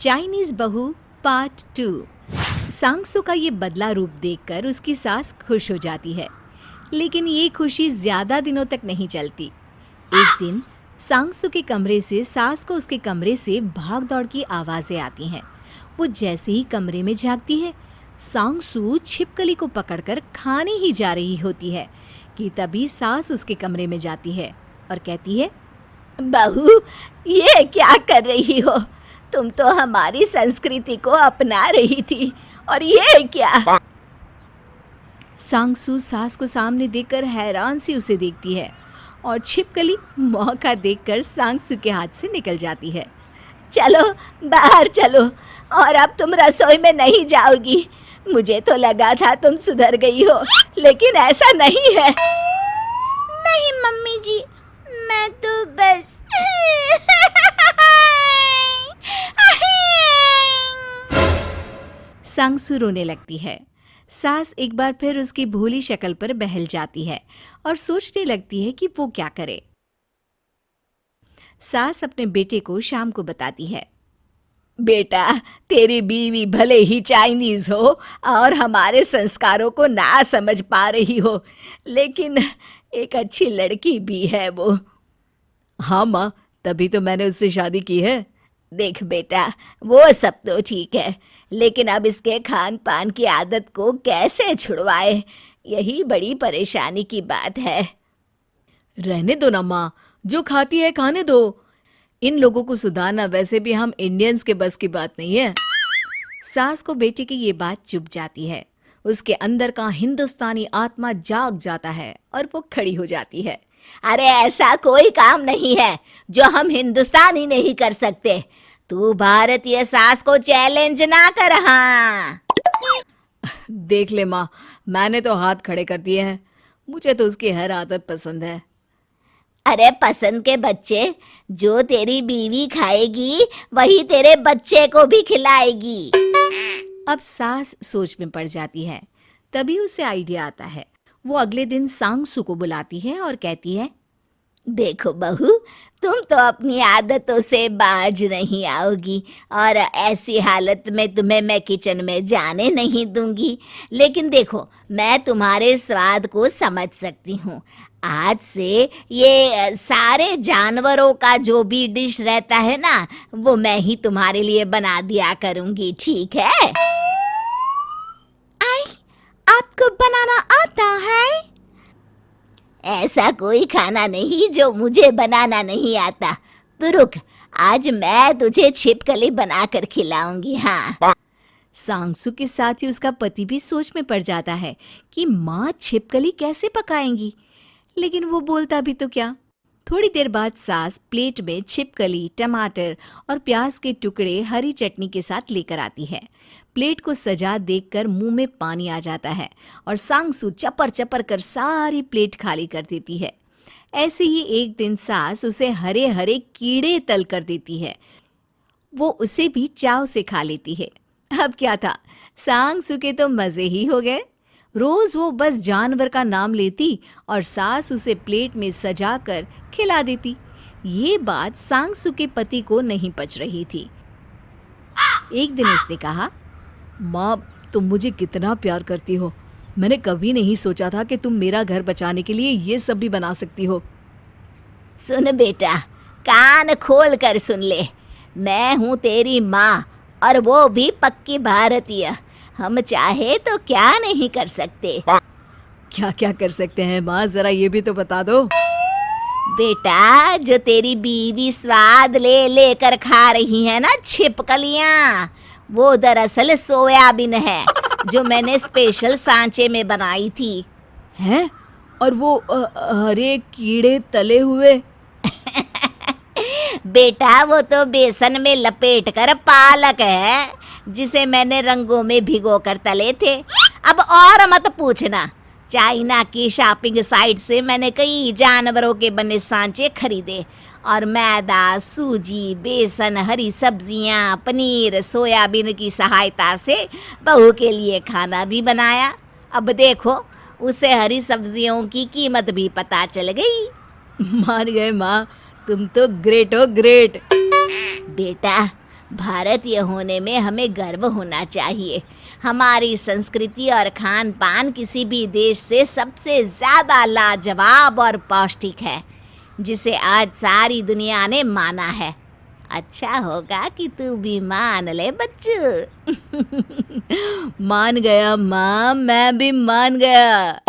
Chinese बहू part 2। सांगसू का ये बदला रूप देखकर उसकी सास खुश हो जाती है, लेकिन ये खुशी ज्यादा दिनों तक नहीं चलती। एक दिन सांगसू के कमरे से सास को उसके कमरे से भाग दौड़ की आवाजें आती हैं। वो जैसे ही कमरे में झांकती है, सांगसू छिपकली को पकड़कर खाने ही जा रही होती है कि तभी सास उसके कमरे में जाती है और कहती है, बहू, ये क्या कर रही हो? तुम तो हमारी संस्कृति को अपना रही थी, और ये क्या? सांगसू सास को सामने देखकर हैरान सी उसे देखती है और छिपकली मौका देखकर सांगसू के हाथ से निकल जाती है। चलो बाहर चलो, और अब तुम रसोई में नहीं जाओगी। मुझे तो लगा था तुम सुधर गई हो, लेकिन ऐसा नहीं है। नहीं मम्मी जी, मैं तो बस सांगसू रोने लगती है। सास एक बार फिर उसकी भोली शक्ल पर बहल जाती है और सोचने लगती है कि वो क्या करे। सास अपने बेटे को शाम को बताती है, बेटा, तेरी बीवी भले ही चाइनीज हो और हमारे संस्कारों को ना समझ पा रही हो, लेकिन एक अच्छी लड़की भी है वो। हाँ माँ, तभी तो मैंने उससे शादी की है। देख बेटा, वो सब तो ठीक है, लेकिन अब इसके खान पान की आदत को कैसे छुड़वाए, यही बड़ी परेशानी की बात है। रहने दो ना माँ, जो खाती है खाने दो। इन लोगों को सुधारना वैसे भी हम इंडियंस के बस की बात नहीं है। सास को बेटे की ये बात चुभ जाती है। उसके अंदर का हिंदुस्तानी आत्मा जाग जाता है और वो खड़ी हो जाती है। अरे ऐसा कोई काम नहीं है जो हम हिंदुस्तानी नहीं कर सकते। तू भारतीय सास को चैलेंज ना कर। हाँ देख ले माँ, मैंने तो हाथ खड़े कर दिए हैं। मुझे तो उसकी हर आदत पसंद है। अरे पसंद के बच्चे, जो तेरी बीवी खाएगी वही तेरे बच्चे को भी खिलाएगी। अब सास सोच में पड़ जाती है। तभी उसे आइडिया आता है। वो अगले दिन सांगसू को बुलाती है और कहती है, देखो बहू, तुम तो अपनी आदतों से बाज नहीं आओगी, और ऐसी हालत में तुम्हें मैं किचन में जाने नहीं दूंगी। लेकिन देखो, मैं तुम्हारे स्वाद को समझ सकती हूँ। आज से ये सारे जानवरों का जो भी डिश रहता है ना, वो मैं ही तुम्हारे लिए बना दिया करूँगी, ठीक है? आपको बनाना आता है? ऐसा कोई खाना नहीं जो मुझे बनाना नहीं आता। तो रुक, आज मैं तुझे छिपकली बनाकर खिलाऊंगी। हाँ। सांगसू के साथ ही उसका पति भी सोच में पड़ जाता है कि माँ छिपकली कैसे पकाएंगी, लेकिन वो बोलता भी तो क्या। थोड़ी देर बाद सास प्लेट में छिपकली, टमाटर और प्याज के टुकड़े हरी चटनी के साथ लेकर आती है। प्लेट को सजा देखकर मुंह में पानी आ जाता है और सांगसू चपर चपर कर सारी प्लेट खाली कर देती है। ऐसे ही एक दिन सास उसे हरे हरे कीड़े तल कर देती है। वो उसे भी चाव से खा लेती है। अब क्या था, सांगसू के तो मजे ही हो गए। रोज वो बस जानवर का नाम लेती और सास उसे प्लेट में सजा कर खिला देती। ये बात सांगसू के पति को नहीं पच रही थी। एक दिन उसने कहा, माँ, तुम मुझे कितना प्यार करती हो। मैंने कभी नहीं सोचा था कि तुम मेरा घर बचाने के लिए ये सब भी बना सकती हो। सुन बेटा, कान खोल कर सुन ले। मैं हूँ तेरी माँ, और वो भी पक्की भारतीय। हम चाहे तो क्या नहीं कर सकते। क्या क्या कर सकते हैं माँ, जरा ये भी तो बता दो। बेटा, जो तेरी बीवी स्वाद ले लेकर खा रही है ना छिपकलियाँ, वो दरअसल सोयाबीन है, जो मैंने स्पेशल सांचे में बनाई थी। हैं? और वो हरे कीड़े तले हुए? बेटा, वो तो बेसन में लपेट कर पालक है, जिसे मैंने रंगों में भिगो कर तले थे। अब और मत पूछना। चाइना की शॉपिंग साइट से मैंने कई जानवरों के बने सांचे खरीदे, और मैदा, सूजी, बेसन, हरी सब्जियां, पनीर, सोयाबीन की सहायता से बहू के लिए खाना भी बनाया। अब देखो, उसे हरी सब्जियों की कीमत भी पता चल गई। मान गए माँ, तुम तो ग्रेट हो, ग्रेट। बेटा, भारतीय होने में हमें गर्व होना चाहिए। हमारी संस्कृति और खान पान किसी भी देश से सबसे ज़्यादा लाजवाब और पौष्टिक है, जिसे आज सारी दुनिया ने माना है। अच्छा होगा कि तू भी मान ले बच्चू। मान गया माँ, मैं भी मान गया।